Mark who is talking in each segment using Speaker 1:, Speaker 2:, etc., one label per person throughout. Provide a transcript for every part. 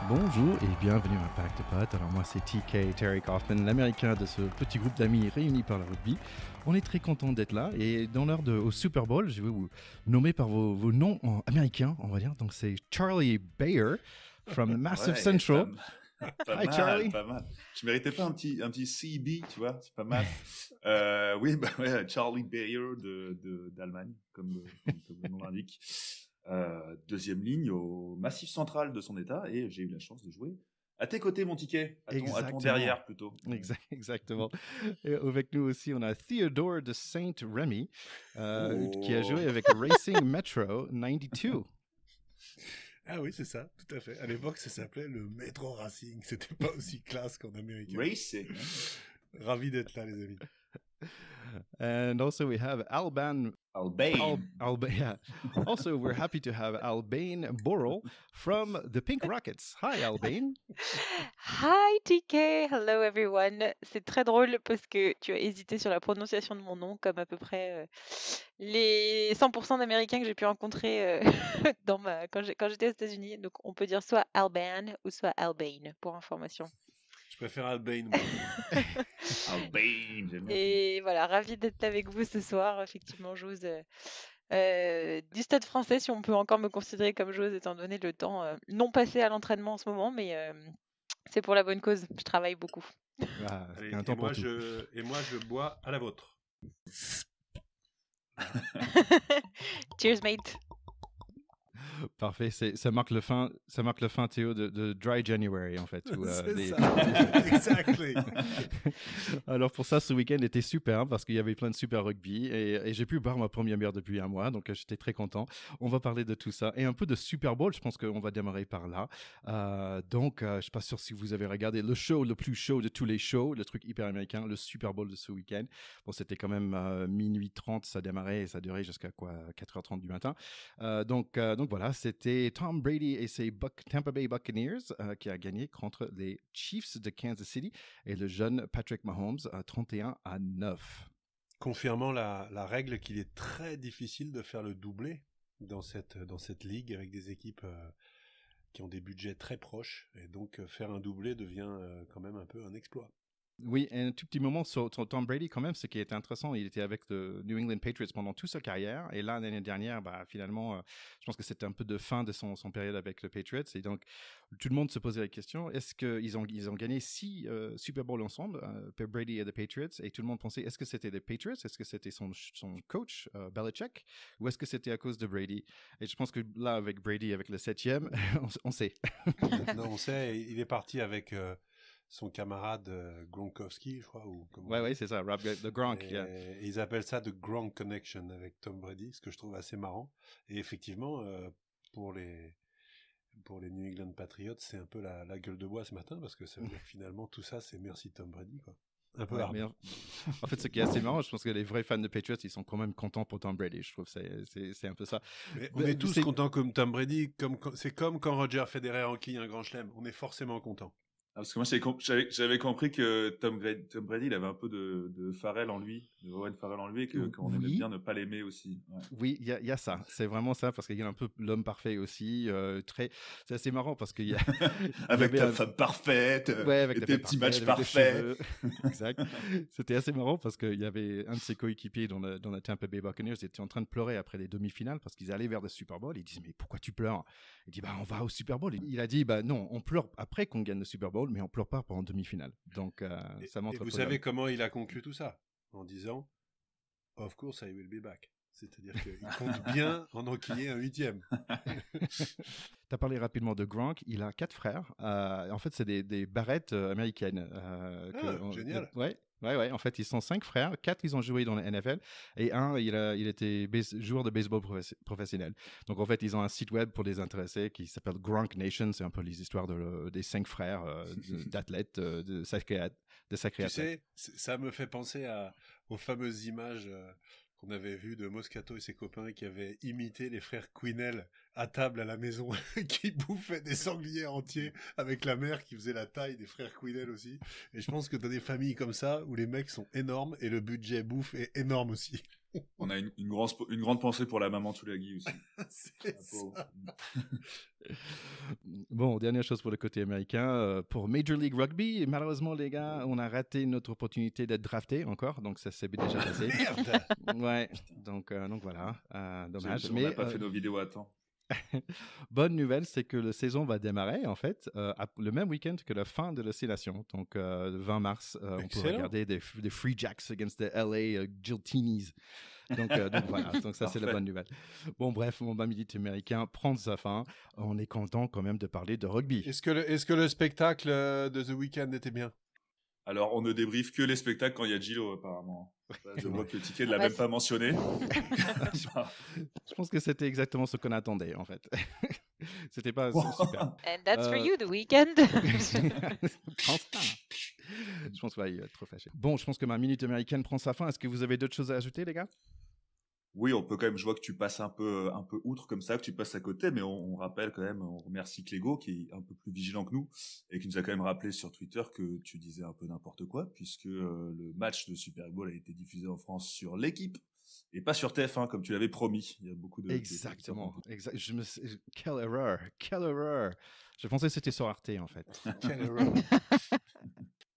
Speaker 1: Bonjour et bienvenue à Pack de Potes. Alors moi c'est TK, Terry Kaufman, l'américain de ce petit groupe d'amis réunis par le rugby. On est très content d'être là et dans l'heure au Super Bowl, je vais vous nommer par vos noms américains, on va dire. Donc c'est Charlie Bayer from Massive Central.
Speaker 2: Pas
Speaker 1: Hi
Speaker 2: mal,
Speaker 1: Charlie.
Speaker 2: pas mal. Je méritais pas un petit CB, tu vois, c'est pas mal. Oui, Charlie Bayer d'Allemagne, comme le nom l'indique. Deuxième ligne au Massif Central de son état, et j'ai eu la chance de jouer à tes côtés, mon ticket, à ton derrière plutôt.
Speaker 1: Exactement. Et avec nous aussi, on a Theodore de Saint-Rémy qui a joué avec Racing Metro 92.
Speaker 3: Ah oui, c'est ça, tout à fait. À l'époque, ça s'appelait le Metro Racing. C'était pas aussi classe qu'en américain.
Speaker 2: Racing.
Speaker 3: Ravi d'être là, les amis.
Speaker 1: And also we have
Speaker 2: Albane.
Speaker 1: Yeah. Also, we're happy to have Albane Borrell from the Pink Rockets. Hi, Albane.
Speaker 4: Hi TK, hello everyone. C'est très drôle parce que tu as hésité sur la prononciation de mon nom, comme à peu près les 100% d'Américains que j'ai pu rencontrer quand j'étais aux États-Unis. Donc on peut dire soit Albane ou soit Albane pour information.
Speaker 3: Je préfère Albane, moi.
Speaker 2: Albane, j'aime bien.
Speaker 4: Et voilà, ravi d'être avec vous ce soir. Effectivement, j'ose du Stade Français, si on peut encore me considérer comme joueuse, étant donné le temps non passé à l'entraînement en ce moment, mais c'est pour la bonne cause. Je travaille beaucoup.
Speaker 1: Ah,
Speaker 3: Allez,
Speaker 1: un temps pour
Speaker 3: moi,
Speaker 1: tout.
Speaker 3: je bois à la vôtre.
Speaker 4: Cheers, mate.
Speaker 1: Parfait, ça marque le fin Théo de Dry January en fait.
Speaker 3: C'est ça, exactly.
Speaker 1: Alors pour ça, ce week-end était super parce qu'il y avait plein de super rugby et j'ai pu boire ma première bière depuis un mois, donc j'étais très content. On va parler de tout ça et un peu de Super Bowl. Je pense qu'on va démarrer par là. Je suis pas sûr si vous avez regardé le show le plus chaud de tous les shows, le truc hyper américain, le Super Bowl de ce week-end. Bon, c'était quand même minuit 30, ça démarrait et ça durait jusqu'à 4h30 du matin. Donc voilà, c'était Tom Brady et ses Tampa Bay Buccaneers qui a gagné contre les Chiefs de Kansas City et le jeune Patrick Mahomes 31-9.
Speaker 3: Confirmant la règle qu'il est très difficile de faire le doublé dans cette ligue avec des équipes qui ont des budgets très proches, et donc faire un doublé devient quand même un peu un exploit.
Speaker 1: Oui, et un tout petit moment sur Tom Brady quand même, ce qui était intéressant, il était avec le New England Patriots pendant toute sa carrière, et là, l'année dernière, finalement, je pense que c'était un peu de fin de son période avec le Patriots, et donc tout le monde se posait la question, est-ce qu'ils ont gagné 6 Super Bowl ensemble, Brady et les Patriots, et tout le monde pensait, est-ce que c'était les Patriots, est-ce que c'était son coach, Belichick, ou est-ce que c'était à cause de Brady? Et je pense que là, avec Brady, avec le 7e, on sait.
Speaker 3: Non, on sait, il est parti avec... son camarade Gronkowski, je crois.
Speaker 1: Ouais, c'est ça, Rob the Gronk.
Speaker 3: Et ils appellent ça The Gronk Connection avec Tom Brady, ce que je trouve assez marrant. Et effectivement, pour les New England Patriots, c'est un peu la gueule de bois ce matin, parce que ça veut dire que finalement, tout ça, c'est merci Tom Brady, quoi. Un peu
Speaker 1: mais en fait, ce qui est assez marrant, je pense que les vrais fans de Patriots, ils sont quand même contents pour Tom Brady. Je trouve que c'est un peu ça.
Speaker 3: Mais on est tous contents comme Tom Brady. C'est comme quand Roger Federer enquille un grand chelem. On est forcément contents.
Speaker 2: Parce que moi, j'avais compris que Tom Brady, il avait un peu de Farrell en lui, de Owen Farrell en lui, et qu'on aimait bien ne pas l'aimer aussi. Ouais.
Speaker 1: Oui, il y a ça. C'est vraiment ça, parce qu'il y a un peu l'homme parfait aussi. C'est assez marrant, parce qu'il y a...
Speaker 2: avec ta femme parfaite, avec tes petits matchs parfaits.
Speaker 1: Exact. C'était assez marrant, parce qu'il y avait un de ses coéquipiers dans la Tampa Bay Buccaneers, il était en train de pleurer après les demi-finales, parce qu'ils allaient vers le Super Bowl. Il disait, mais pourquoi tu pleures? Il dit, on va au Super Bowl. Il a dit, non, on pleure après qu'on gagne le Super Bowl, mais on pleure pas pendant demi-finale. Donc, ça montre.
Speaker 3: Et vous savez comment il a conclu tout ça? En disant, of course I will be back. C'est-à-dire qu'il compte bien en enquiller un 8e.
Speaker 1: Tu as parlé rapidement de Gronk. Il a 4 frères. En fait, c'est des barrettes américaines.
Speaker 3: Génial.
Speaker 1: Ouais. En fait, ils sont 5 frères. 4, ils ont joué dans la NFL. Et un, il était joueur de baseball professionnel. Donc, en fait, ils ont un site web pour les intéressés qui s'appelle Gronk Nation. C'est un peu les histoires des 5 frères d'athlètes, de sacrés athlètes.
Speaker 3: Tu sais, ça me fait penser aux fameuses images qu'on avait vues de Moscato et ses copains qui avaient imité les frères Quinnell à table à la maison, qui bouffaient des sangliers entiers avec la mère qui faisait la taille des frères Quinnell aussi. Et je pense que t'as des familles comme ça où les mecs sont énormes et le budget bouffe est énorme aussi.
Speaker 2: On a une grande pensée pour la maman Tulagi aussi.
Speaker 3: C'est
Speaker 2: La pauvre.
Speaker 3: ça.
Speaker 1: Bon, dernière chose pour le côté américain. Pour Major League Rugby, malheureusement, les gars, on a raté notre opportunité d'être drafté encore. Donc, ça s'est déjà passé.
Speaker 3: Merde.
Speaker 1: Ouais, donc voilà. Dommage.
Speaker 2: On n'a pas fait nos vidéos à temps.
Speaker 1: Bonne nouvelle, c'est que la saison va démarrer, en fait, le même week-end que la fin de la Six Nations. Donc, le 20 mars, on peut
Speaker 3: Excellent.
Speaker 1: regarder des Free Jacks against the LA Giltinis. Donc voilà, donc ça c'est la
Speaker 2: Parfait.
Speaker 1: bonne nouvelle. Bon bref, mon militaire américain prend sa fin. On est content quand même de parler de rugby.
Speaker 3: Est-ce que le spectacle de The Weeknd était bien?
Speaker 2: Alors, on ne débriefe que les spectacles quand il y a Gillo, apparemment. Je vois que Ticket ne l'a
Speaker 4: Ah bah,
Speaker 2: même pas mentionné.
Speaker 1: Je pense que c'était exactement ce qu'on attendait en fait. C'était pas super.
Speaker 4: And that's for
Speaker 1: Euh,
Speaker 4: you, The Weeknd.
Speaker 1: Je pense pas. Je pense qu'il va être trop fâché. Bon, je pense que ma minute américaine prend sa fin. Est-ce que vous avez d'autres choses à ajouter, les gars?
Speaker 2: Oui, on peut quand même, je vois que tu passes un peu outre comme ça, que tu passes à côté, mais on rappelle quand même, on remercie Clégo qui est un peu plus vigilant que nous et qui nous a quand même rappelé sur Twitter que tu disais un peu n'importe quoi puisque le match de Super Bowl a été diffusé en France sur l'équipe et pas sur TF1 comme tu l'avais promis. Il y a beaucoup de
Speaker 1: Exactement. Quelle erreur. Quelle erreur. Je pensais que c'était sur Arte en fait.
Speaker 3: Quelle erreur.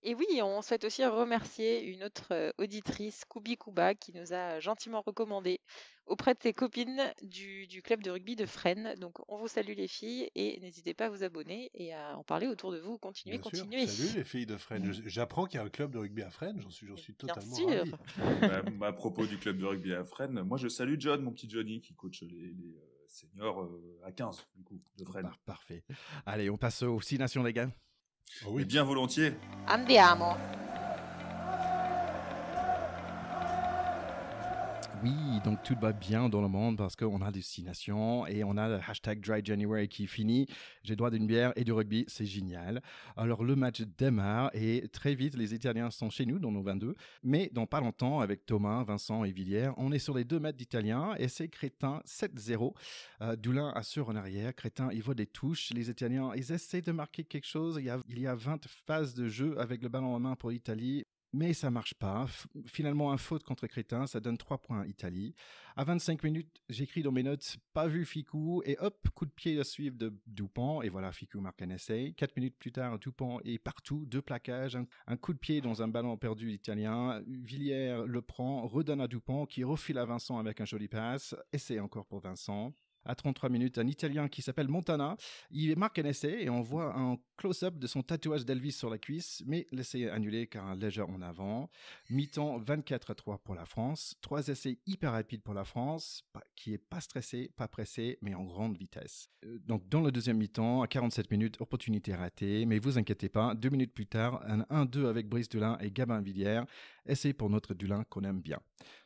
Speaker 4: Et oui, on souhaite aussi remercier une autre auditrice, Kubi Kuba, qui nous a gentiment recommandé auprès de ses copines du club de rugby de Fresnes. Donc, on vous salue les filles et n'hésitez pas à vous abonner et à en parler autour de vous. Continuez,
Speaker 3: Bien sûr.
Speaker 4: continuez.
Speaker 3: Salut les filles de Fresnes. J'apprends qu'il y a un club de rugby à Fresnes. J'en suis
Speaker 4: Bien
Speaker 3: totalement
Speaker 4: sûr.
Speaker 3: ravi.
Speaker 2: À propos du club de rugby à Fresnes, moi je salue John, mon petit Johnny qui coach les seniors à 15 du coup de Fresnes.
Speaker 1: Parfait. Allez, on passe aux 6 nations, les gars.
Speaker 3: Oh oui.
Speaker 2: Et bien volontiers.
Speaker 4: Andiamo.
Speaker 1: Oui, donc tout va bien dans le monde parce qu'on a des 6 nations et on a le hashtag Dry January qui finit. J'ai droit d'une bière et du rugby, c'est génial. Alors le match démarre et très vite les Italiens sont chez nous dans nos 22. Mais dans pas longtemps avec Thomas, Vincent et Villiers, on est sur les 2 mètres d'Italiens et c'est Crétin 7-0. Doulin assure en arrière, Crétin il voit des touches. Les Italiens ils essaient de marquer quelque chose. Il y a 20 phases de jeu avec le ballon en main pour l'Italie. Mais ça marche pas. Finalement, un faute contre Crétin, ça donne 3 points Italie. À 25 minutes, j'écris dans mes notes, pas vu Ficou, et hop, coup de pied à suivre de Dupont, et voilà, Ficou marque un essai. 4 minutes plus tard, Dupont est partout, 2 plaquages, un coup de pied dans un ballon perdu italien. Villiers le prend, redonne à Dupont, qui refile à Vincent avec un joli passe. Essai encore pour Vincent. À 33 minutes, un Italien qui s'appelle Montana, il marque un essai et on voit un close-up de son tatouage d'Elvis sur la cuisse, mais l'essai est annulé car un léger en avant. Mi-temps 24-3 pour la France, 3 essais hyper rapides pour la France, qui est pas stressé, pas pressé, mais en grande vitesse. Donc dans le deuxième mi-temps, à 47 minutes, opportunité ratée, mais vous inquiétez pas, 2 minutes plus tard, un 1-2 avec Brice Dulin et Gabin Villiers, essai pour notre Dulin qu'on aime bien.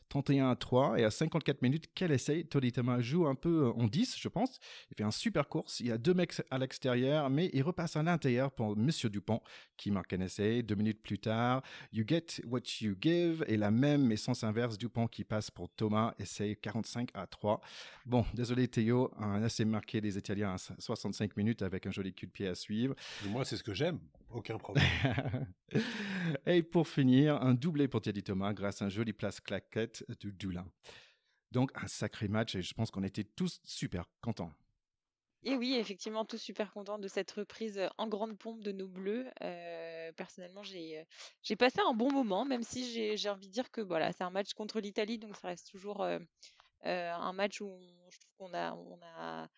Speaker 1: 31-3 et à 54 minutes, quel essai. Tolitama joue un peu en 10, je pense. Il fait un super course. Il y a 2 mecs à l'extérieur, mais il repasse à l'intérieur pour Monsieur Dupont qui marque un essai. 2 minutes plus tard, you get what you give et la même mais sens inverse, Dupont qui passe pour Thomas, essai 45-3. Bon, désolé Théo, un essai marqué des Italiens à 65 minutes avec un joli cul de pied à suivre.
Speaker 3: Et moi, c'est ce que j'aime. Aucun problème.
Speaker 1: Et pour finir, un doublé pour Thierry Thomas grâce à un joli place claquette de Dulin. Donc un sacré match et je pense qu'on était tous super contents.
Speaker 4: Et oui, effectivement, tous super contents de cette reprise en grande pompe de nos Bleus. Personnellement, j'ai passé un bon moment, même si j'ai envie de dire que voilà, c'est un match contre l'Italie, donc ça reste toujours un match où je trouve qu'on a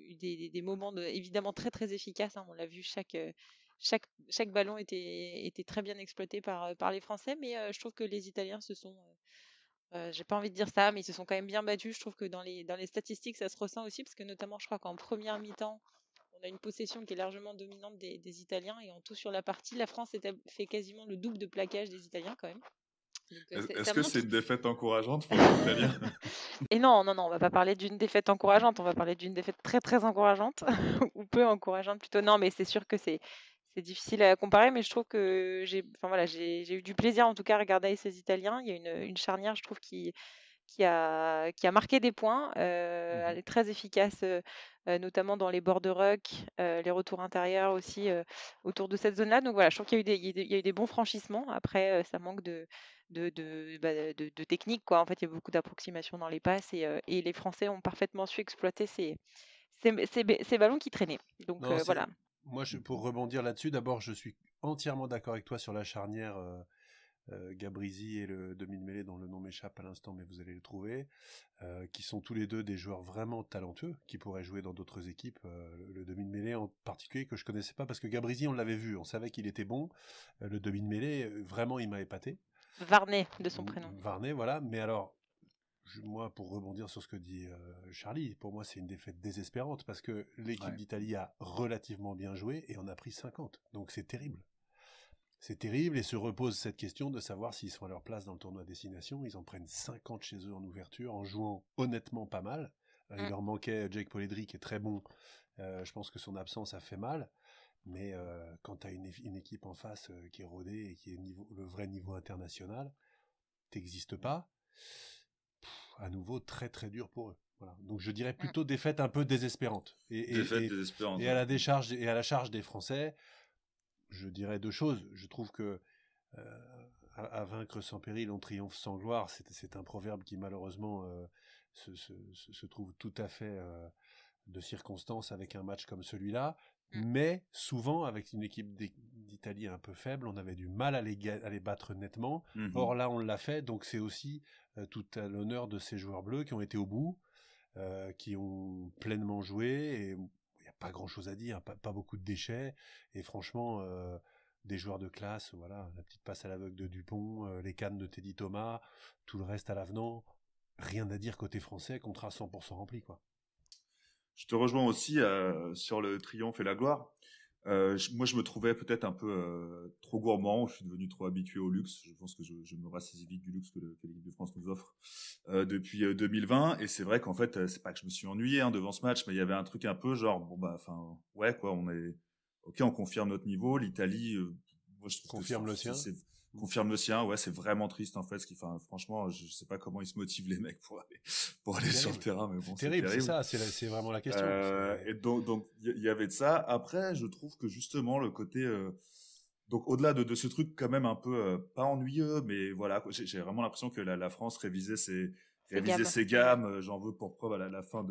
Speaker 4: eu des moments évidemment très très efficaces. Hein. On l'a vu, chaque ballon était très bien exploité par les Français, mais je trouve que les Italiens se sont j'ai pas envie de dire ça, mais ils se sont quand même bien battus. Je trouve que dans les statistiques, ça se ressent aussi, parce que notamment, je crois qu'en première mi-temps, on a une possession qui est largement dominante des Italiens, et en tout sur la partie, la France fait quasiment le double de plaquage des Italiens quand même. Donc,
Speaker 2: Est-ce
Speaker 4: ça
Speaker 2: que
Speaker 4: montre...
Speaker 2: c'est une défaite encourageante pour les Italiens?
Speaker 4: Et non, on va pas parler d'une défaite encourageante, on va parler d'une défaite très très encourageante, ou peu encourageante plutôt. Non, mais c'est sûr que c'est difficile à comparer, mais je trouve que j'ai eu du plaisir en tout cas à regarder ces Italiens. Il y a une charnière, je trouve, qui qui a marqué des points. Elle est très efficace, notamment dans les bords de ruck, les retours intérieurs aussi autour de cette zone-là. Donc voilà, je trouve qu'il y a eu il y a eu des bons franchissements. Après, ça manque de technique, quoi. En fait, il y a beaucoup d'approximations dans les passes et les Français ont parfaitement su exploiter ces ballons qui traînaient. Donc
Speaker 3: Non,
Speaker 4: voilà.
Speaker 3: moi, pour rebondir là-dessus, d'abord, je suis entièrement d'accord avec toi sur la charnière Gabrizi et le demi-mêlée dont le nom m'échappe à l'instant, mais vous allez le trouver, qui sont tous les deux des joueurs vraiment talentueux, qui pourraient jouer dans d'autres équipes. Le demi-mêlée en particulier que je connaissais pas parce que Gabrizi, on l'avait vu, on savait qu'il était bon. Le demi-mêlée, vraiment, il m'a épaté.
Speaker 4: Varney de son prénom.
Speaker 3: Varney, voilà. Mais alors, moi, pour rebondir sur ce que dit Charlie, pour moi, c'est une défaite désespérante parce que l'équipe d'Italie a relativement bien joué et en a pris 50. Donc c'est terrible. C'est terrible et se repose cette question de savoir s'ils sont à leur place dans le tournoi destination. Ils en prennent 50 chez eux en ouverture en jouant honnêtement pas mal. Il leur manquait Jake Polledri qui est très bon. Je pense que son absence a fait mal. Mais quand tu as une équipe en face qui est rodée et qui est le vrai niveau international, t'existes pas. À nouveau très très dur pour eux. Voilà. Donc je dirais plutôt défaite un peu désespérante.
Speaker 2: Désespérante.
Speaker 3: Et à la décharge et à la charge des Français, je dirais deux choses. Je trouve que à vaincre sans péril, on triomphe sans gloire. C'est un proverbe qui malheureusement se trouve tout à fait de circonstance avec un match comme celui-là. Mais souvent, avec une équipe d'Italie un peu faible, on avait du mal à les battre nettement. Or là, on l'a fait, donc c'est aussi tout à l'honneur de ces joueurs bleus qui ont été au bout, qui ont pleinement joué, et il n'y a pas grand-chose à dire, pas beaucoup de déchets, et franchement, des joueurs de classe, voilà, la petite passe à l'aveugle de Dupont, les cannes de Teddy Thomas, tout le reste à l'avenant, rien à dire côté français, contrat 100% rempli, quoi.
Speaker 2: Je te rejoins aussi sur le triomphe et la gloire. Moi, je me trouvais peut-être un peu trop gourmand. Je suis devenu trop habitué au luxe. Je pense que je me rassasie vite du luxe que l'équipe de France nous offre depuis 2020. Et c'est vrai qu'en fait, c'est pas que je me suis ennuyé devant ce match, mais il y avait un truc un peu genre, bon bah, enfin, ouais quoi, on confirme notre niveau. L'Italie, moi je trouve
Speaker 3: confirme le sien.
Speaker 2: Confirme le sien, ouais, c'est vraiment triste en fait. Franchement, je sais pas comment ils se motivent les mecs pour aller sur le terrain, mais bon,
Speaker 3: c'est terrible. C'est ça, c'est vraiment la question.
Speaker 2: Et donc il y avait de ça. Après, je trouve que justement le côté, donc au-delà de ce truc quand même un peu pas ennuyeux, mais voilà, j'ai vraiment l'impression que la France révisait ses gammes. J'en veux pour preuve à la fin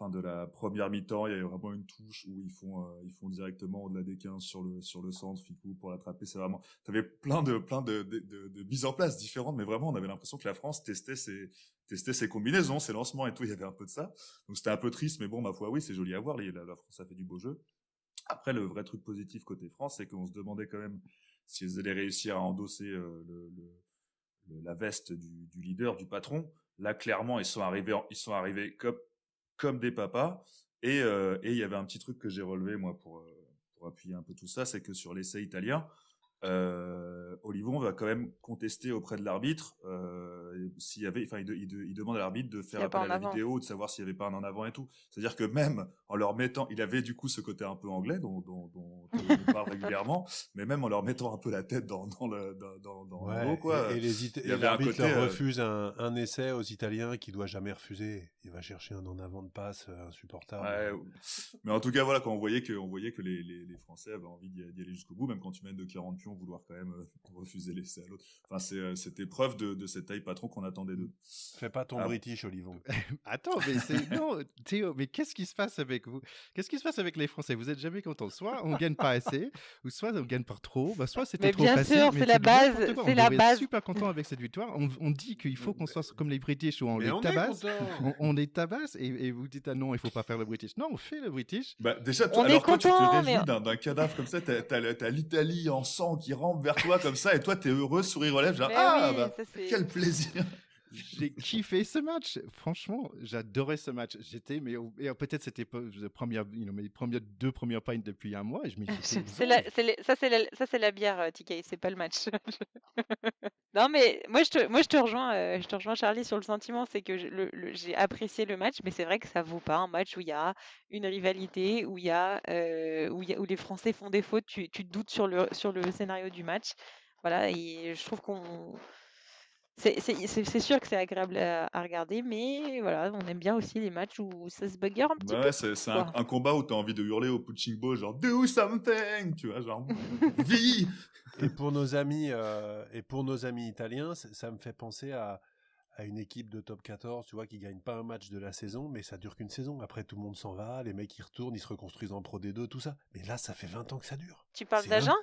Speaker 2: de la première mi-temps, il y a eu vraiment une touche où ils font directement au-delà des 15 sur le centre, Ficou pour l'attraper. C'est vraiment, t'avais plein de mises en place différentes, mais vraiment, on avait l'impression que la France testait ses combinaisons, ses lancements et tout. Il y avait un peu de ça. Donc c'était un peu triste, mais bon, ma foi, oui, c'est joli à voir. La France a fait du beau jeu. Après, le vrai truc positif côté France, c'est qu'on se demandait quand même si ils allaient réussir à endosser la veste du leader, du patron. Là, clairement, ils sont arrivés comme des papas. Et il y avait un petit truc que j'ai relevé, moi, pour appuyer un peu tout ça, c'est que sur l'essai italien, Olivon va quand même contester auprès de l'arbitre s'il y avait, enfin, il demande à l'arbitre de faire appel à la vidéo, de savoir s'il y avait pas un en avant et tout. C'est-à-dire que même en leur mettant, il avait du coup ce côté un peu anglais dont on parle régulièrement, mais même en leur mettant un peu la tête dans le dos, quoi.
Speaker 3: Et l'arbitre leur refuse un essai aux Italiens qui doit jamais refuser. Il va chercher un en avant de passe insupportable.
Speaker 2: Ouais, mais en tout cas, voilà, quand on voyait que les Français avaient envie d'y aller jusqu'au bout, même quand tu mènes de 40 pions, vouloir quand même refuser l'essai à l'autre. Enfin, c'était preuve de cette taille patron qu'on attendait d'eux.
Speaker 3: Fais pas ton British, Olivon.
Speaker 1: Attends, mais non, Théo, mais qu'est-ce qui se passe avec vous? Qu'est-ce qui se passe avec les Français? Vous êtes jamais contents. Soit on gagne pas assez, ou soit on gagne par trop. Bah, soit c'était trop facile.
Speaker 4: Bien sûr, c'est la base. C'est la base.
Speaker 1: Super content avec cette victoire. On dit qu'il faut qu'on soit comme les British où on les tabasse. On les tabasse et vous dites non, il faut pas faire le British. Non, on fait le British.
Speaker 2: Bah, déjà, toi, tu te réjouis d'un cadavre comme ça. T'as l'Italie en sang qui rampe vers toi comme ça, et toi, t'es heureux, sourire aux lèvres, genre quel plaisir.
Speaker 1: J'ai kiffé ce match. Franchement, j'adorais ce match. Peut-être c'était mes deux premières pints depuis un mois. Et je me disais,
Speaker 4: ça c'est la bière, TK, c'est pas le match. Non, mais moi je te rejoins, Charlie, sur le sentiment, c'est que j'ai apprécié le match, mais c'est vrai que ça vaut pas un match où il y a une rivalité, où où les Français font des fautes, tu te doutes sur le scénario du match. Voilà, et je trouve C'est sûr que c'est agréable à regarder, mais voilà, on aime bien aussi les matchs où ça se bagarre un petit
Speaker 2: Bah
Speaker 4: peu
Speaker 2: ouais, c'est
Speaker 4: plus,
Speaker 2: un,
Speaker 4: quoi.
Speaker 2: un combat où t'as envie de hurler au punching ball, genre do something, tu vois, genre vie.
Speaker 3: Et pour nos amis italiens, ça me fait penser à une équipe de top 14, tu vois, qui gagne pas un match de la saison, mais ça dure qu'une saison. Après, tout le monde s'en va, les mecs ils retournent, ils se reconstruisent en Pro D2, tout ça. Mais là, ça fait 20 ans que ça dure.
Speaker 4: Tu parles d'Agen?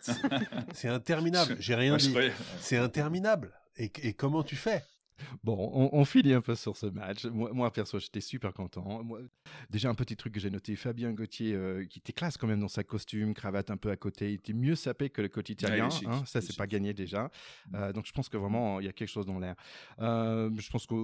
Speaker 3: C'est interminable. J'ai rien
Speaker 2: Ouais, je
Speaker 3: dit.
Speaker 2: croyais.
Speaker 3: C'est interminable. Et comment tu fais?
Speaker 1: Bon, on finit un peu sur ce match. Moi perso, j'étais super content. Moi, déjà, un petit truc que j'ai noté, Fabien Gauthier, qui était classe quand même dans sa costume, cravate un peu à côté. Il était mieux sapé que le côté
Speaker 2: Ah, il
Speaker 1: italien.
Speaker 2: est chic.
Speaker 1: Hein, ça,
Speaker 2: Il est
Speaker 1: c'est pas
Speaker 2: chic.
Speaker 1: gagné déjà. Donc, je pense que vraiment, il y a quelque chose dans l'air. Je pense que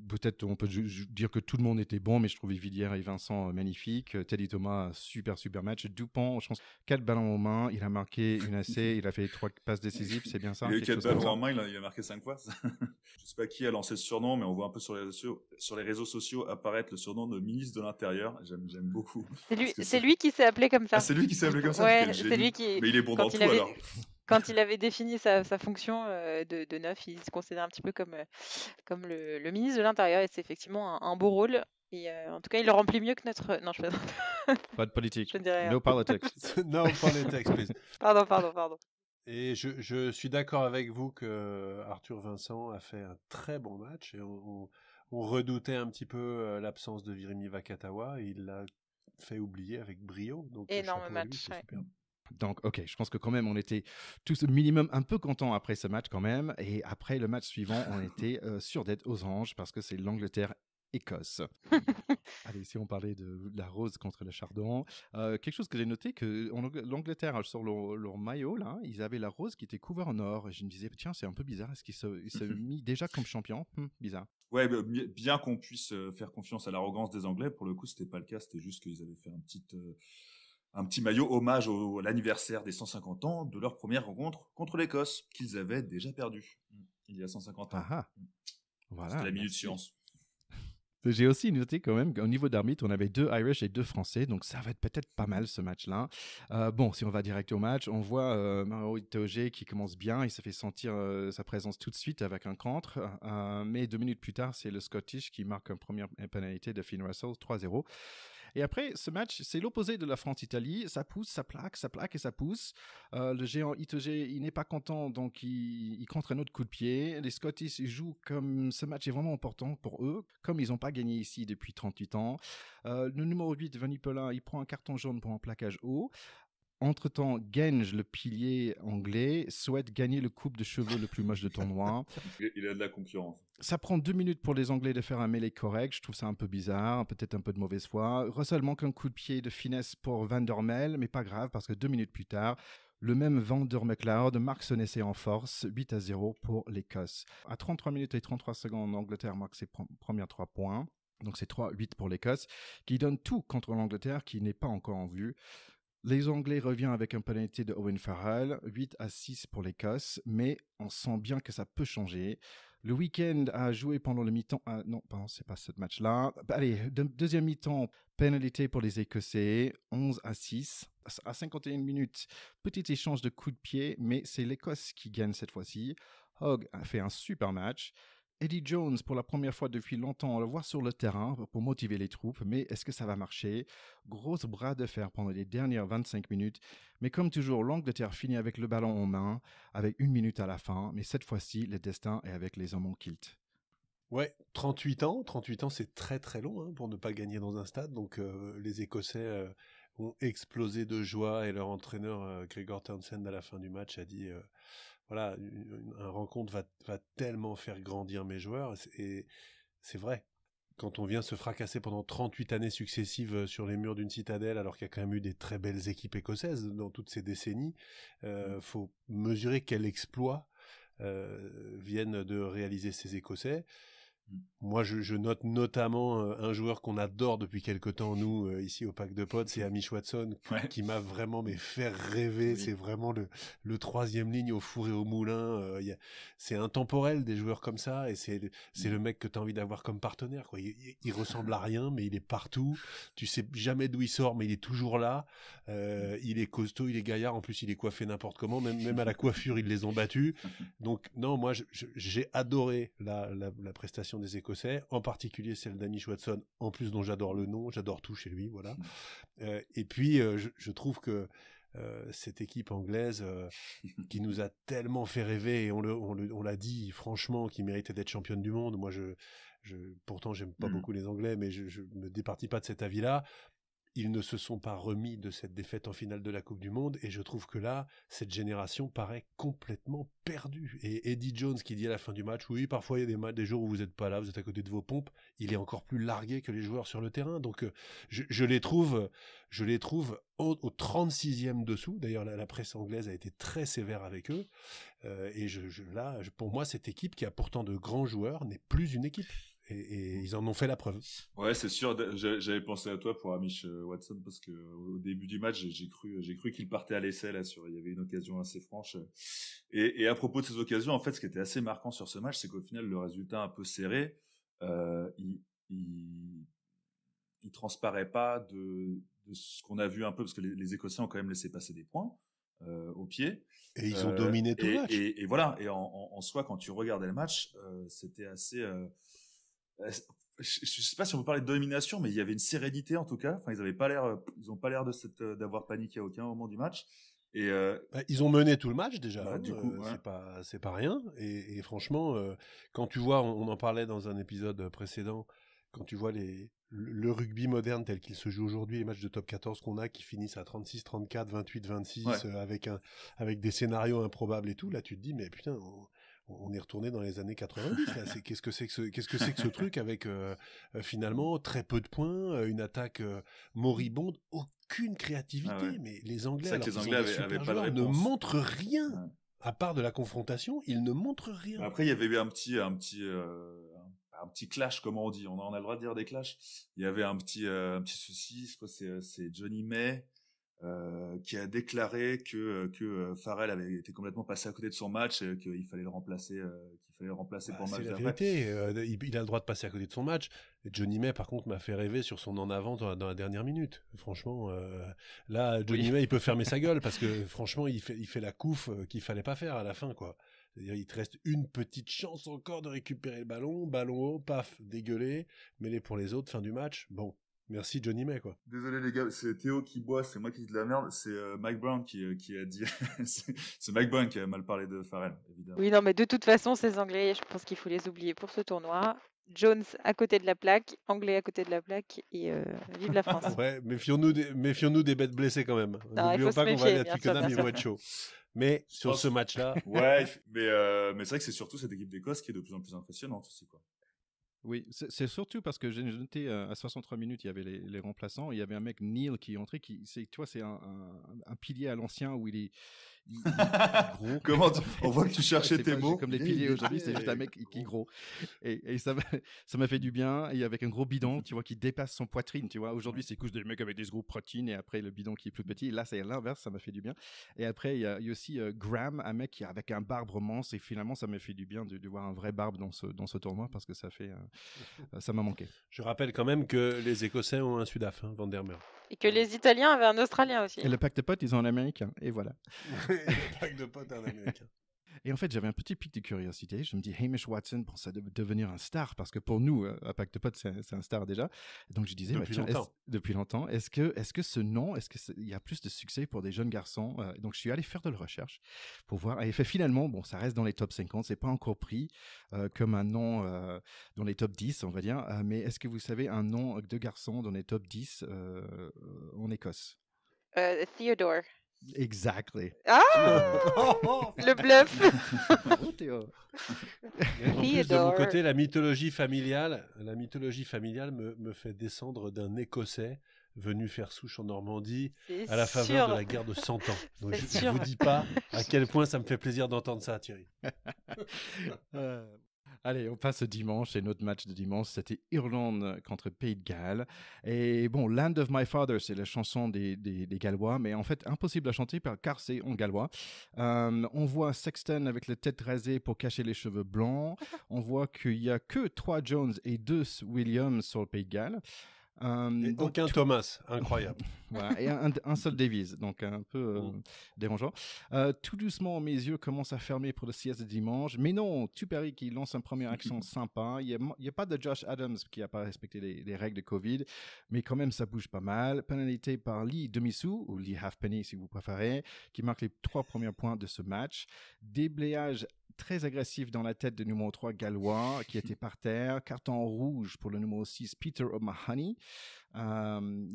Speaker 1: peut-être on peut dire que tout le monde était bon, mais je trouvais Villiers et Vincent magnifiques. Teddy Thomas, super match. Dupont, je pense, 4 ballons aux mains. Il a marqué une AC. Il a fait 3 passes décisives. C'est bien ça?
Speaker 2: Il a eu
Speaker 1: Quelque
Speaker 2: 4
Speaker 1: chose comme
Speaker 2: ballons
Speaker 1: ça.
Speaker 2: en main, il a marqué 5 fois. Je sais pas qui a lancé ce surnom, mais on voit un peu sur les réseaux sociaux apparaître le surnom de ministre de l'Intérieur. J'aime beaucoup.
Speaker 4: C'est lui qui s'est appelé comme
Speaker 2: Ah,
Speaker 4: ça.
Speaker 2: c'est lui qui s'est appelé comme ça?
Speaker 4: Ouais,
Speaker 2: Quel
Speaker 4: c'est lui
Speaker 2: génie.
Speaker 4: qui,
Speaker 2: Mais il est bon dans
Speaker 4: quand il
Speaker 2: tout alors.
Speaker 4: quand il avait défini sa fonction de neuf, il se considère un petit peu comme le ministre de l'Intérieur et c'est effectivement un beau rôle. Et en tout cas, il le remplit mieux que notre. Non, je plaisante.
Speaker 1: Pas de politique.
Speaker 4: Je ne dirais rien.
Speaker 1: No politics.
Speaker 3: No politics, please.
Speaker 4: Pardon.
Speaker 3: Et je suis d'accord avec vous que Arthur Vincent a fait un très bon match et on redoutait un petit peu l'absence de Virimi Vakatawa et il l'a fait oublier avec brio. Donc
Speaker 4: Énorme
Speaker 3: chapeau à lui,
Speaker 4: match.
Speaker 3: c'est
Speaker 4: Ouais.
Speaker 3: super.
Speaker 1: Donc, ok, je pense que quand même, on était tous au minimum un peu contents après ce match quand même. Et après le match suivant, on était sûrs d'être aux anges parce que c'est l'Angleterre-Écosse. Allez, si on parlait de la rose contre le chardon, quelque chose que j'ai noté, que l'Angleterre, sur leur maillot, là, ils avaient la rose qui était couverte en or. Et je me disais, tiens, c'est un peu bizarre. Est-ce qu'ils se mis déjà comme champion? Bizarre.
Speaker 2: Ouais, bah, bien qu'on puisse faire confiance à l'arrogance des Anglais, pour le coup, c'était pas le cas. C'était juste qu'ils avaient fait un petit maillot hommage à l'anniversaire des 150 ans de leur première rencontre contre l'Écosse, qu'ils avaient déjà perdu il y a 150 ans.
Speaker 1: Ah ah, voilà.
Speaker 2: C'était la minute
Speaker 1: Merci.
Speaker 2: science.
Speaker 1: J'ai aussi noté quand même qu'au niveau d'arbitre, on avait 2 Irish et 2 Français, donc ça va être peut-être pas mal ce match-là. Bon, si on va direct au match, on voit Maro Itoje qui commence bien, il se fait sentir sa présence tout de suite avec un contre, mais 2 minutes plus tard, c'est le Scottish qui marque une première pénalité de Finn Russell, 3-0. Et après, ce match, c'est l'opposé de la France-Italie. Ça pousse, ça plaque et ça pousse. Le géant Itoje, il n'est pas content, donc il contre un autre coup de pied. Les Scottish ils jouent comme ce match est vraiment important pour eux, comme ils n'ont pas gagné ici depuis 38 ans. Le numéro 8, Vanipola, il prend un carton jaune pour un plaquage haut. Entre-temps, Genge, le pilier anglais, souhaite gagner le coupe de cheveux le plus moche de tournoi.
Speaker 2: Il a de la concurrence.
Speaker 1: Ça prend 2 minutes pour les Anglais de faire un mêlée correct. Je trouve ça un peu bizarre, peut-être un peu de mauvaise foi. Russell manque un coup de pied de finesse pour Van der Mel, mais pas grave parce que 2 minutes plus tard, le même Van der McLeod marque son essai en force, 8-0 pour l'Écosse. À 33 minutes et 33 secondes, l'Angleterre marque ses premiers 3 points. Donc c'est 3-8 pour l'Écosse, qui donne tout contre l'Angleterre, qui n'est pas encore en vue. Les Anglais reviennent avec un pénalité de Owen Farrell, 8-6 pour l'Écosse, mais on sent bien que ça peut changer. Le week-end a joué pendant le mi-temps. Non, pardon, c'est pas ce match-là. Allez, deuxième mi-temps, pénalité pour les Écossais, 11-6. À 51 minutes, petit échange de coups de pied, mais c'est l'Écosse qui gagne cette fois-ci. Hogg a fait un super match. Eddie Jones, pour la première fois depuis longtemps, on le voit sur le terrain pour motiver les troupes, mais est-ce que ça va marcher? Grosse bras de fer pendant les dernières 25 minutes, mais comme toujours, l'Angleterre finit avec le ballon en main, avec 1 minute à la fin, mais cette fois-ci, le destin est avec les hommes en kilt.
Speaker 3: Ouais, 38 ans, c'est très très long pour ne pas gagner dans un stade, donc les Écossais ont explosé de joie et leur entraîneur Gregor Townsend à la fin du match a dit voilà, une rencontre va tellement faire grandir mes joueurs, et c'est vrai. Quand on vient se fracasser pendant 38 années successives sur les murs d'une citadelle, alors qu'il y a quand même eu des très belles équipes écossaises dans toutes ces décennies, faut mesurer quel exploit viennent de réaliser ces Écossais. Moi, je note notamment un joueur qu'on adore depuis quelque temps, nous, ici au Pack de Potes, c'est Hamish Watson, qui m'a vraiment fait rêver. Oui. C'est vraiment le troisième ligne au four et au moulin. C'est intemporel, des joueurs comme ça, et c'est le mec que tu as envie d'avoir comme partenaire, quoi. Il ressemble à rien, mais il est partout. Tu sais jamais d'où il sort, mais il est toujours là. Il est costaud, il est gaillard. En plus, il est coiffé n'importe comment. Même à la coiffure, ils les ont battus. Donc, non, moi, j'ai adoré la prestation des Écossais, en particulier celle d'Hamish Watson, en plus dont j'adore le nom, j'adore tout chez lui, voilà. Et puis, je trouve que cette équipe anglaise qui nous a tellement fait rêver, et on l'a dit franchement, qui méritait d'être championne du monde. Moi, pourtant, j'aime pas beaucoup les Anglais, mais je me départis pas de cet avis-là. Ils ne se sont pas remis de cette défaite en finale de la Coupe du Monde, et je trouve que là, cette génération paraît complètement perdue. Et Eddie Jones qui dit à la fin du match, oui, parfois il y a des jours où vous n'êtes pas là, vous êtes à côté de vos pompes, il est encore plus largué que les joueurs sur le terrain. Donc je les trouve au 36e dessous. D'ailleurs, la presse anglaise a été très sévère avec eux. Et pour moi, cette équipe qui a pourtant de grands joueurs n'est plus une équipe. Et ils en ont fait la preuve.
Speaker 2: Ouais, c'est sûr. J'avais pensé à toi pour Hamish Watson parce que au début du match, j'ai cru qu'il partait à l'essai là. Il y avait une occasion assez franche. Et à propos de ces occasions, en fait, ce qui était assez marquant sur ce match, c'est qu'au final, le résultat un peu serré, il transparaît pas de ce qu'on a vu un peu, parce que les Écossais ont quand même laissé passer des points au pied.
Speaker 3: Et ils ont dominé tout le match.
Speaker 2: Et voilà. Et en soi, quand tu regardais le match, c'était assez. Je sais pas si on peut parler de domination, mais il y avait une sérénité en tout cas. Enfin, ils ont pas l'air d'avoir paniqué à aucun moment du match. Et
Speaker 3: ils ont mené tout le match déjà.
Speaker 2: Du coup,
Speaker 3: c'est pas rien. Et franchement, quand tu vois, on en parlait dans un épisode précédent, quand tu vois le rugby moderne tel qu'il se joue aujourd'hui, les matchs de top 14 qu'on a qui finissent à 36, 34, 28, 26, avec des scénarios improbables et tout, là tu te dis mais putain. On est retourné dans les années 90. Là. Qu'est-ce que c'est que ce truc avec finalement très peu de points, une attaque moribonde, aucune créativité. Ah ouais. Mais les Anglais,
Speaker 2: avaient pas de réponse.
Speaker 3: Ne montrent rien. Ouais. À part de la confrontation, ils ne montrent rien.
Speaker 2: Après, il y avait eu un petit clash, comme on dit. On a le droit de dire des clashs. Il y avait un petit souci. C'est Johnny May. Qui a déclaré que Farrell avait été complètement passé à côté de son match et qu'il fallait le remplacer pour le match
Speaker 3: d'après. C'est la vérité. Il a le droit de passer à côté de son match. Johnny May, par contre, m'a fait rêver sur son en avant dans la dernière minute. Franchement, là, Johnny May, il peut fermer sa gueule parce que franchement, il fait la couffe qu'il fallait pas faire à la fin, quoi. C'est-à-dire, il te reste une petite chance encore de récupérer le ballon haut, paf, dégueulé, mêlé pour les autres, fin du match. Bon. Merci Johnny May, quoi.
Speaker 2: Désolé les gars, c'est Théo qui boit, c'est moi qui dis de la merde, c'est Mike Brown qui a dit, c'est Mike Brown qui a mal parlé de Farrell, évidemment.
Speaker 4: Oui, non, mais de toute façon, ces Anglais, je pense qu'il faut les oublier pour ce tournoi. Jones à côté de la plaque, Anglais à côté de la plaque, et vive la France.
Speaker 3: Ouais, méfions-nous des bêtes blessées quand même. N'oublions pas qu'on va aller à Twickenham, ils vont être chauds. Mais sur ce match-là...
Speaker 2: Ouais, mais c'est vrai que c'est surtout cette équipe d'Écosse qui est de plus en plus impressionnante aussi, quoi.
Speaker 1: Oui, c'est surtout parce que j'ai noté à 63 minutes, il y avait les remplaçants. Il y avait un mec, Neil, qui est entré. Tu vois, c'est un pilier à l'ancien où il est gros.
Speaker 2: Comment on voit que tu cherchais tes mots.
Speaker 1: Comme les piliers aujourd'hui, c'est juste un mec qui est gros. Et ça m'a fait du bien. Et avec un gros bidon, tu vois, qui dépasse son poitrine. Tu vois, aujourd'hui, c'est couche des mecs avec des gros protéines et après le bidon qui est plus petit. Et là, c'est l'inverse, ça m'a fait du bien. Et après, il y a aussi Graham, un mec qui avec un barbe immense. Et finalement, ça m'a fait du bien de voir un vrai barbe dans ce tournoi parce que ça m'a manqué.
Speaker 3: Je rappelle quand même que les Écossais ont un Sudaf, Van der Merwe.
Speaker 4: Et que les Italiens avaient un Australien aussi.
Speaker 1: Et le Pack de Potes, ils ont un Américain. Et voilà.
Speaker 3: Le Pack de Potes, un Américain.
Speaker 1: Et en fait, j'avais un petit pic de curiosité. Je me dis, Hamish Watson, pour ça devenir un star, parce que pour nous, à Pack de Potes, c'est un star déjà. Et donc je disais, depuis longtemps, est-ce que ce nom, il y a plus de succès pour des jeunes garçons? Donc je suis allé faire de la recherche pour voir. Et finalement, bon, ça reste dans les top 50, c'est pas encore pris comme un nom dans les top 10, on va dire. Mais est-ce que vous savez un nom de garçon dans les top 10 en Écosse?
Speaker 4: Theodore.
Speaker 1: Exactly.
Speaker 4: Ah le bluff.
Speaker 1: Oh, Théo.
Speaker 3: En plus, de mon côté, la mythologie familiale me fait descendre d'un Écossais venu faire souche en Normandie à la faveur de la guerre de 100 ans. Donc je vous dis pas à quel point ça me fait plaisir d'entendre ça, Thierry.
Speaker 1: Allez, on passe au dimanche. Et notre match de dimanche, c'était Irlande contre Pays de Galles. Et bon, Land of My Father, c'est la chanson des Gallois, mais en fait, impossible à chanter car c'est en gallois. On voit Sexton avec la tête rasée pour cacher les cheveux blancs. On voit qu'il n'y a que 3 Jones et 2 Williams sur le Pays de Galles.
Speaker 3: Et aucun Thomas, incroyable.
Speaker 1: Voilà, et un seul Davies, donc un peu dérangeant. Tout doucement, mes yeux commencent à fermer pour le sieste de dimanche. Mais non, Tuperi qui lance une première action sympa. Il y a pas de Josh Adams qui n'a pas respecté les règles de Covid, mais quand même, ça bouge pas mal. Pénalité par Lee Demi-sou, ou Lee Halfpenny si vous préférez, qui marque les 3 premiers points de ce match. Déblayage très agressif dans la tête du numéro 3 gallois qui était par terre. Carton rouge pour le numéro 6 Peter O'Mahony.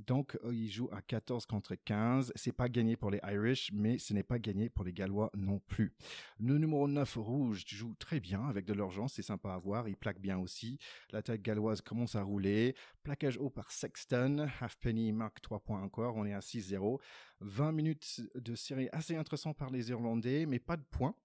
Speaker 1: Donc il joue à 14 contre 15. C'est pas gagné pour les Irish, mais ce n'est pas gagné pour les Gallois non plus. Le numéro 9 rouge joue très bien avec de l'urgence, c'est sympa à voir. Il plaque bien aussi. L'attaque galloise commence à rouler. Plaquage haut par Sexton. Halfpenny marque 3 points encore. On est à 6-0. 20 minutes de série assez intéressant par les Irlandais, mais pas de points.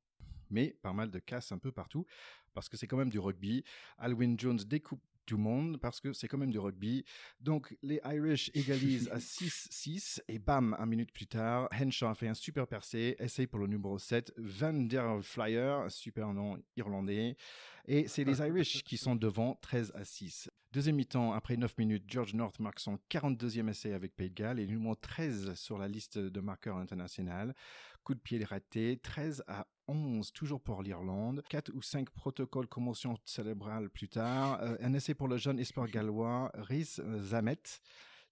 Speaker 1: Mais pas mal de casses un peu partout, parce que c'est quand même du rugby. Alwyn Jones découpe tout le monde, parce que c'est quand même du rugby. Donc, les Irish égalisent à 6-6, et bam, 1 minute plus tard, Henshaw fait un super percé, essaye pour le numéro 7, Van der Flyer, super nom irlandais, et c'est les Irish qui sont devant 13-6. Deuxième mi-temps, après 9 minutes, George North marque son 42e essai avec Pays de Galles, et numéro 13 sur la liste de marqueurs international. Coup de pied raté, 13-11, toujours pour l'Irlande. 4 ou 5 protocoles commotion cérébrale plus tard. Un essai pour le jeune espoir gallois, Rhys Zamet.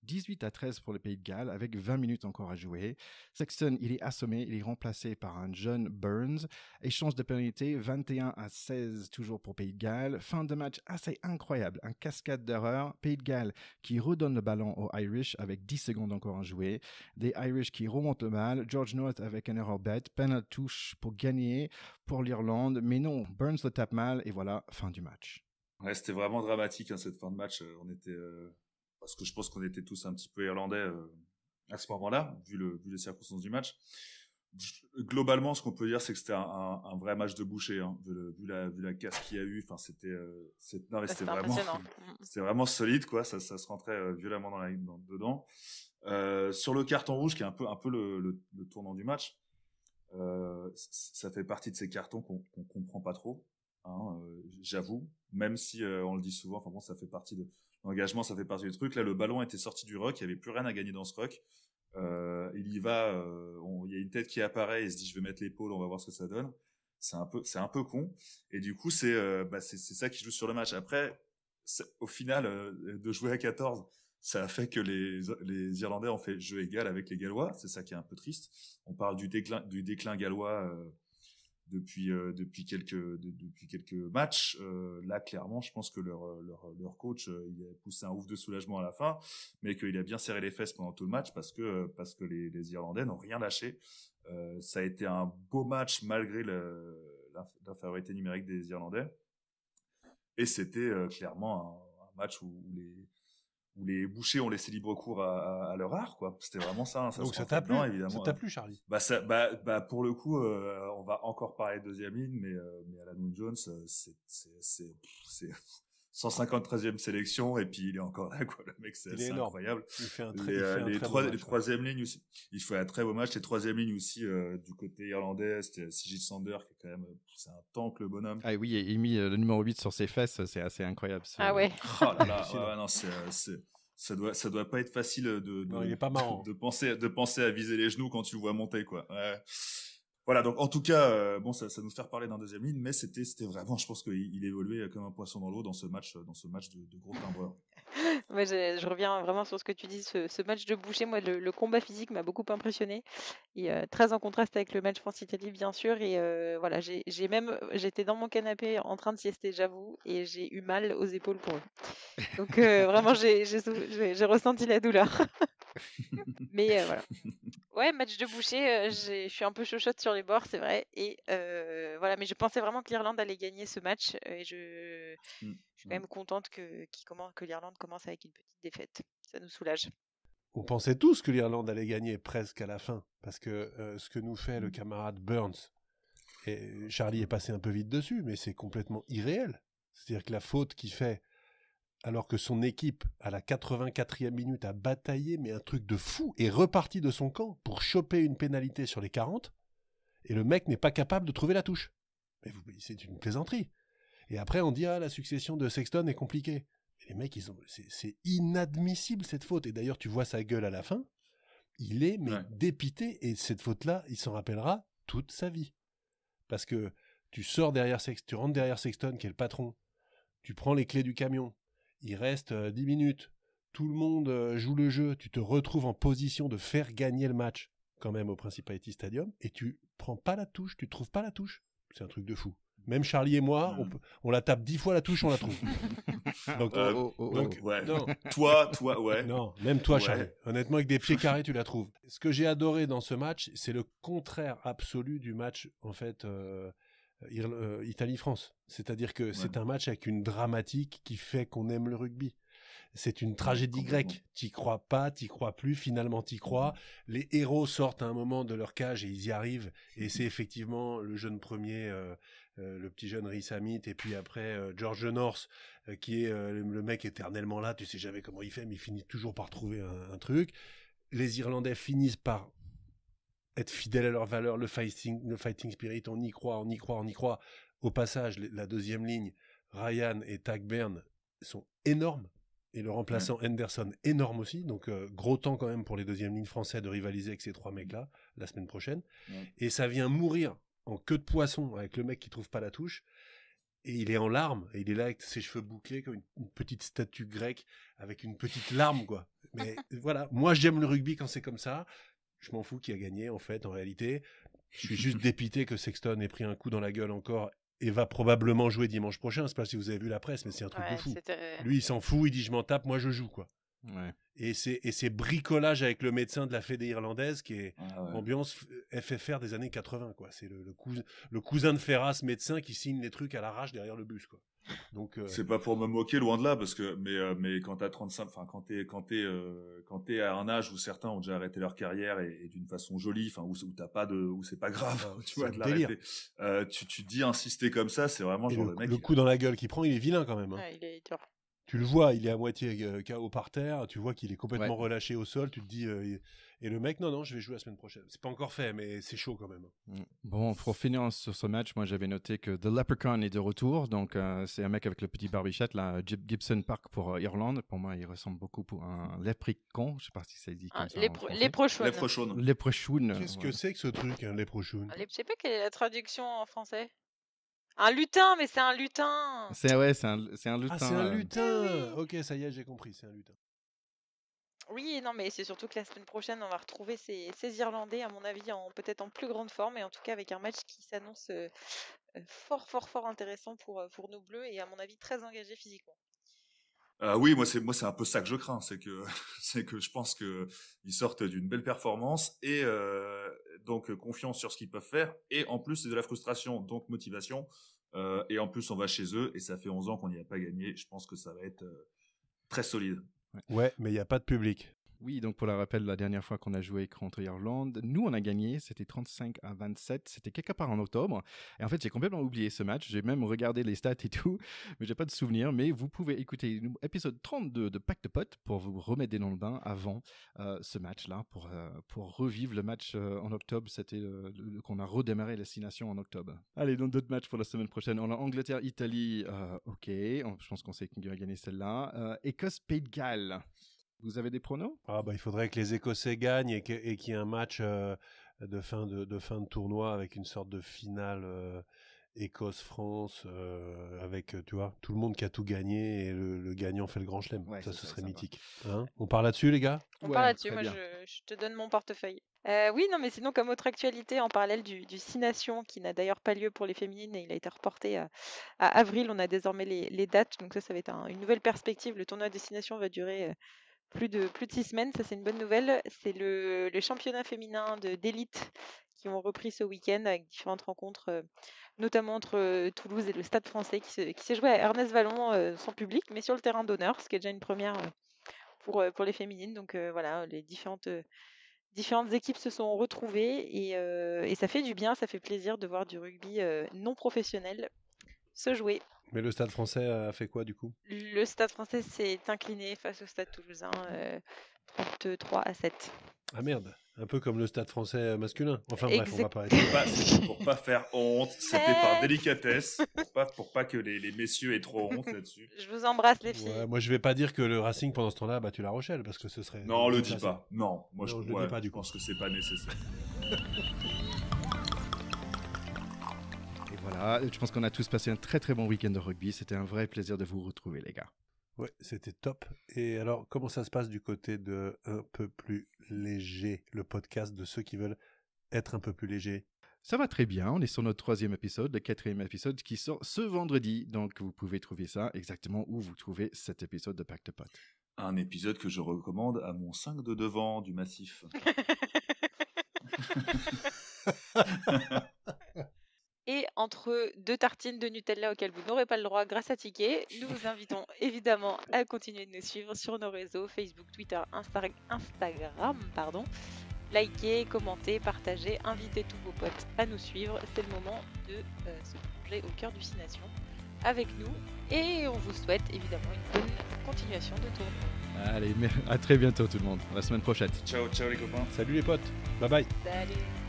Speaker 1: 18-13 pour le Pays de Galles, avec 20 minutes encore à jouer. Sexton, il est assommé, il est remplacé par un jeune Burns. Échange de pénalité, 21-16 toujours pour Pays de Galles. Fin de match assez incroyable, un cascade d'erreurs. Pays de Galles qui redonne le ballon aux Irish avec 10 secondes encore à jouer. Des Irish qui remontent le mal. George North avec un erreur bête. Penalty touche pour gagner pour l'Irlande. Mais non, Burns le tape mal et voilà, fin du match.
Speaker 2: Ouais, c'était vraiment dramatique cette fin de match. On était... parce que je pense qu'on était tous un petit peu irlandais à ce moment-là, vu les circonstances du match. Globalement, ce qu'on peut dire, c'est que c'était un vrai match de boucher, hein, vu la casse qu'il y a eu. Enfin, c'était vraiment solide, quoi. Ça se rentrait violemment dedans. Sur le carton rouge, qui est un peu le tournant du match, ça fait partie de ces cartons qu'on comprend pas trop. Hein, j'avoue, même si on le dit souvent. Enfin bon, ça fait partie de l'engagement, ça fait partie du truc. Là, le ballon était sorti du ruck, il y avait plus rien à gagner dans ce ruck. Il y va, il y a une tête qui apparaît, il se dit je vais mettre l'épaule, on va voir ce que ça donne. C'est un peu con. Et du coup, c'est ça qui joue sur le match. Après, au final, de jouer à 14, ça a fait que les Irlandais ont fait jeu égal avec les Gallois. C'est ça qui est un peu triste. On parle du déclin gallois depuis quelques matchs. Là, clairement, je pense que leur coach, il a poussé un ouf de soulagement à la fin, mais qu'il a bien serré les fesses pendant tout le match parce que les Irlandais n'ont rien lâché. Ça a été un beau match malgré l'infériorité numérique des Irlandais. Et c'était clairement un match où les bouchers ont laissé libre cours à leur art, quoi. C'était vraiment ça. Hein,
Speaker 3: donc ça t'a plu, évidemment. Ça t'a plu, Charlie?
Speaker 2: Pour le coup, on va encore parler de deuxième ligne, mais Alan Jones, c'est 153e sélection et puis il est encore là, quoi. Le mec, c'est incroyable.
Speaker 3: Il fait un les
Speaker 2: troisième ligne aussi. Il fait un très beau match. Les troisième ligne aussi du côté irlandais, c'était Sigil Sander qui est quand même, c'est un tank, le bonhomme.
Speaker 1: Ah oui, il a mis le numéro 8 sur ses fesses, c'est assez incroyable.
Speaker 4: Ah ouais.
Speaker 2: Oh là là, non, ça doit pas être facile
Speaker 3: non, il est pas marrant.
Speaker 2: de penser à viser les genoux quand tu le vois monter, quoi. Ouais. Voilà, donc en tout cas, ça nous fait reparler d'un deuxième ligne, mais c'était vraiment, je pense qu'il évoluait comme un poisson dans l'eau dans ce match de gros timbreurs.
Speaker 4: Moi, je reviens vraiment sur ce que tu dis, ce match de boucher. Moi, le combat physique m'a beaucoup impressionné, et très en contraste avec le match France-Italie, bien sûr. Et voilà, j'étais dans mon canapé en train de siester, j'avoue, et j'ai eu mal aux épaules pour eux. Donc vraiment, j'ai ressenti la douleur. Mais voilà. Ouais, match de boucher, je suis un peu chochotte sur les bords, c'est vrai. Et voilà, mais je pensais vraiment que l'Irlande allait gagner ce match. Et je suis quand même contente que l'Irlande commence avec une petite défaite. Ça nous soulage.
Speaker 3: On pensait tous que l'Irlande allait gagner presque à la fin. Parce que ce que nous fait le camarade Burns, et Charlie est passé un peu vite dessus, mais c'est complètement irréel. C'est-à-dire que la faute qu'il fait, alors que son équipe, à la 84e minute, a bataillé, mais un truc de fou, est reparti de son camp pour choper une pénalité sur les 40, et le mec n'est pas capable de trouver la touche. Mais c'est une plaisanterie. Et après, on dit, la succession de Sexton est compliquée. Et les mecs, c'est inadmissible cette faute. Et d'ailleurs, tu vois sa gueule à la fin, il est dépité, et cette faute-là, il s'en rappellera toute sa vie. Parce que tu rentres derrière Sexton, qui est le patron, tu prends les clés du camion, il reste 10 minutes, tout le monde joue le jeu, tu te retrouves en position de faire gagner le match, quand même, au Principality Stadium, et tu prends pas la touche, tu trouves pas la touche. C'est un truc de fou. Même Charlie et moi, on la tape 10 fois la touche, on la trouve. Donc,
Speaker 2: ouais.
Speaker 3: Non.
Speaker 2: Toi, ouais.
Speaker 3: Non, même toi, Charlie. Honnêtement, avec des pieds carrés, tu la trouves. Ce que j'ai adoré dans ce match, c'est le contraire absolu du match, en fait, Italie-France. C'est-à-dire que c'est un match avec une dramatique qui fait qu'on aime le rugby. C'est une tragédie grecque. T'y crois pas, t'y crois plus, finalement t'y crois. Les héros sortent à un moment de leur cage et ils y arrivent. Et c'est effectivement le jeune premier, le petit jeune Rhys Hamit, et puis après George North, qui est le mec éternellement là. Tu sais jamais comment il fait, mais il finit toujours par trouver un truc. Les Irlandais finissent par être fidèles à leurs valeurs, le fighting spirit, on y croit. Au passage, la deuxième ligne, Ryan et Tagburn sont énormes. Et le remplaçant Henderson, énorme aussi. Donc, gros temps quand même pour les deuxièmes lignes français de rivaliser avec ces trois mecs-là la semaine prochaine. Et ça vient mourir en queue de poisson avec le mec qui trouve pas la touche. Et il est en larmes. Et il est là avec ses cheveux bouclés comme une petite statue grecque avec une petite larme, quoi. Mais voilà, moi j'aime le rugby quand c'est comme ça. Je m'en fous qui a gagné, en fait, en réalité. Je suis juste dépité que Sexton ait pris un coup dans la gueule encore et va probablement jouer dimanche prochain. Je sais pas si vous avez vu la presse, mais c'est un truc de fou. Lui, il s'en fout, il dit je m'en tape, moi je joue, quoi.
Speaker 1: Ouais.
Speaker 3: Et c'est bricolage avec le médecin de la Fédé irlandaise qui est ambiance FFR des années 80, quoi. C'est le cousin de Ferras, médecin, qui signe les trucs à l'arrache derrière le bus, quoi. Donc
Speaker 2: c'est pas pour me moquer, loin de là, parce que mais quand t'as 35, enfin quand t'es à un âge où certains ont déjà arrêté leur carrière et d'une façon jolie, enfin où c'est pas grave, tu vois, de l'arrêter. Tu te dis insister comme ça, c'est vraiment genre
Speaker 3: le
Speaker 2: mec.
Speaker 3: Le coup dans la gueule qu'il prend, il est vilain quand même.
Speaker 4: Ouais, il est dur.
Speaker 3: Tu le vois, il est à moitié KO par terre, tu vois qu'il est complètement relâché au sol, tu te dis... et le mec, non, je vais jouer la semaine prochaine. C'est pas encore fait, mais c'est chaud quand même.
Speaker 1: Bon, pour finir sur ce match, moi j'avais noté que The Leprechaun est de retour, donc c'est un mec avec le petit barbichette, là, Gibson Park pour Irlande. Pour moi, il ressemble beaucoup à un leprechaun, je sais pas si ça dit comme ça en français.
Speaker 2: Leprechaun.
Speaker 3: Qu'est-ce que c'est que ce truc, un leprechaun?
Speaker 4: Je sais pas quelle est la traduction en français. Un lutin, mais c'est un lutin.
Speaker 1: C'est un lutin.
Speaker 3: Ah, c'est un lutin. Ok, ça y est, j'ai compris, c'est un lutin.
Speaker 4: Oui, non, mais c'est surtout que la semaine prochaine, on va retrouver ces Irlandais, à mon avis, peut-être en plus grande forme, et en tout cas avec un match qui s'annonce fort intéressant pour nos Bleus, et à mon avis très engagé physiquement.
Speaker 2: Oui, moi c'est un peu ça que je crains, c'est que je pense que ils sortent d'une belle performance et donc confiance sur ce qu'ils peuvent faire, et en plus c'est de la frustration, donc motivation, et en plus on va chez eux et ça fait 11 ans qu'on n'y a pas gagné. Je pense que ça va être très solide.
Speaker 3: Ouais, mais il n'y a pas de public.
Speaker 1: Oui, donc pour le rappel, la dernière fois qu'on a joué contre Irlande, nous on a gagné, c'était 35-27, c'était quelque part en octobre. Et en fait, j'ai complètement oublié ce match, j'ai même regardé les stats et tout, mais j'ai pas de souvenir. Mais vous pouvez écouter l'épisode 32 de Pack de Potes pour vous remettre dans le bain avant ce match-là, pour revivre le match en octobre. C'était qu'on a redémarré la 6 Nations en octobre. Allez, donc d'autres matchs pour la semaine prochaine. On a Angleterre-Italie, ok, je pense qu'on sait qui va gagner celle-là. Écosse-Pays de Galles. Vous avez des pronos?
Speaker 3: Il faudrait que les Écossais gagnent et qu'il y ait un match de fin de tournoi avec une sorte de finale Écosse-France avec, tu vois, tout le monde qui a tout gagné et le gagnant fait le grand chelem. Ça, ce serait mythique. Hein, on parle là-dessus, les gars?
Speaker 4: On parle là-dessus. Moi, je te donne mon portefeuille. Oui, non, mais sinon, comme autre actualité, en parallèle du 6 Nations, qui n'a d'ailleurs pas lieu pour les féminines, et il a été reporté à avril, on a désormais les dates. Donc ça va être une nouvelle perspective. Le tournoi des 6 Nations va durer... plus de 6 semaines, ça c'est une bonne nouvelle. C'est le championnat féminin d'élite qui ont repris ce week-end avec différentes rencontres, notamment entre Toulouse et le Stade Français, qui s'est joué à Ernest Vallon sans public, mais sur le terrain d'honneur, ce qui est déjà une première pour les féminines. Donc voilà, les différentes équipes se sont retrouvées et ça fait du bien, ça fait plaisir de voir du rugby non professionnel se jouer.
Speaker 3: Mais le Stade Français a fait quoi du coup?
Speaker 4: Le Stade Français s'est incliné face au Stade Toulousain 33-7.
Speaker 3: Ah merde, un peu comme le Stade Français masculin. Enfin bref, on va pas
Speaker 2: C'était pour pas faire honte, c'était par délicatesse, pour pas que les messieurs aient trop honte là-dessus.
Speaker 4: Je vous embrasse les filles.
Speaker 3: Ouais, moi je vais pas dire que le Racing pendant ce temps-là a battu La Rochelle parce que ce serait.
Speaker 2: Non, le dis pas. Non, moi
Speaker 3: Non,
Speaker 2: je
Speaker 3: le dis pas, du coup.
Speaker 2: pense que c'est pas nécessaire.
Speaker 1: Et voilà, je pense qu'on a tous passé un très très bon week-end de rugby. C'était un vrai plaisir de vous retrouver, les gars.
Speaker 3: Ouais, c'était top. Et alors, comment ça se passe du côté de Un peu plus léger, le podcast de ceux qui veulent être un peu plus légers?
Speaker 1: Ça va très bien, on est sur notre 3e épisode, le 4e épisode qui sort ce vendredi. Donc vous pouvez trouver ça exactement où vous trouvez cet épisode de Pacte Pot.
Speaker 2: Un épisode que je recommande à mon 5 de devant du massif.
Speaker 4: Et entre 2 tartines de Nutella auxquelles vous n'aurez pas le droit grâce à Ticket, nous vous invitons évidemment à continuer de nous suivre sur nos réseaux Facebook, Twitter, Instagram. Likez, commentez, partagez, invitez tous vos potes à nous suivre. C'est le moment de se plonger au cœur du Six Nations avec nous. Et on vous souhaite évidemment une bonne continuation de tournoi.
Speaker 1: Allez, à très bientôt tout le monde, à la semaine prochaine.
Speaker 2: Ciao, ciao les copains.
Speaker 3: Salut les potes, bye bye.
Speaker 4: Salut!